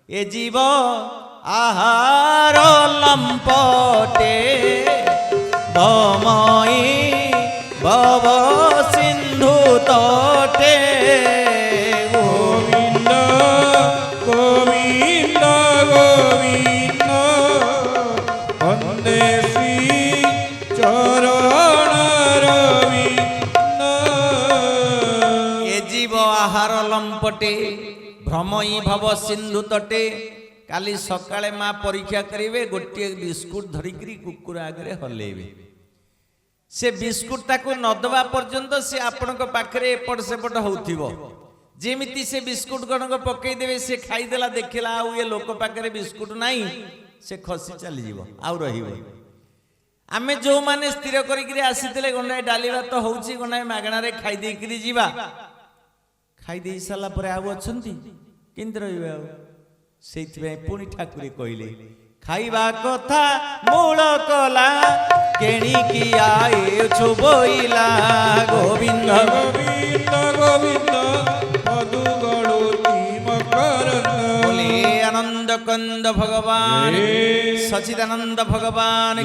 ए जीव आहार लंपटे भमई भव सिंधु तटे गोविंद गोविंद गोविंद वंदे श्री चरण रविंद। ए जीव आहार लंपटे भ्रमई भव सिंधु तटे। काली सकाळे माँ परीक्षा करेंगे गोटे बिस्कुट धरिकी कुकुर आगे हल्लेबे से बिस्कुट ताको नदवा पर्यंत से आपण पाखे एपट सेपट होथिबो जेमिति से बिस्कुट गणक पकईदेवे से खाईदेला देखला आउ ये लोक पाखे बिस्कुट नहीं से खसी चली जीव आउ रहिबो। आमे जो माने स्थिर करिकरी आसीथिले गंडाए डाली भात होउची गंडाए मागणा रे खाई देइकरी जीवा खाई देई साला परे आउ अछंती केंद्र रहिबे आउ सेइथिबे पुणी ठाकुरे कहिले खाइबा कथा मूल कला केणी की आए छुबोइला गोविंद गोविंद गोविंद मधु गणुती मकरंद। बोले आनंद कंद भगवान सचिदानंद भगवान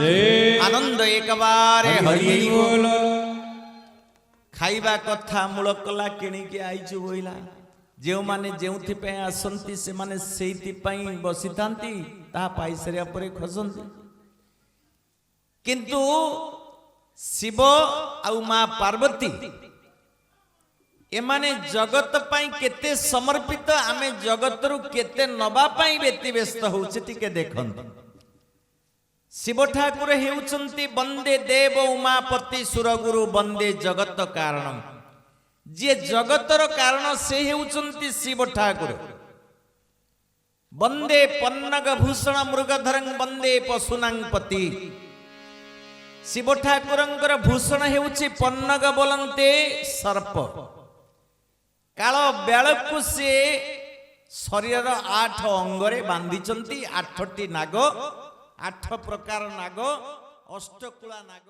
आनंद एक बारे हरि बोल। खाइबा कथा मूल कला केणी की आई छुबोइला जो माने जो आसंती से माने बसी थांती ता पाई सारिया परे खसंती किंतु शिव आउ मां पार्वती एमाने जगत पाई केते समर्पित आमे जगत रु केते नबा पाई व्यतिव्यस्त होउछे टिके देखंत। शिव ठाकुर हेउचंती वंदे देव उमापति सुरगुरु वंदे जगत कारणम। जे जगतर कारण से हेउचंती शिव ठाकुर। वंदे पन्नग भूषण मृगधरं वंदे पशुनांपति। शिव ठाकुरंकर भूषण हेउची पन्नग बोलंते सर्प। काल बेलकु से शरीर 8 अंगरे बांधिचंती 8टी नाग 8 प्रकार नाग अष्टकुला नाग।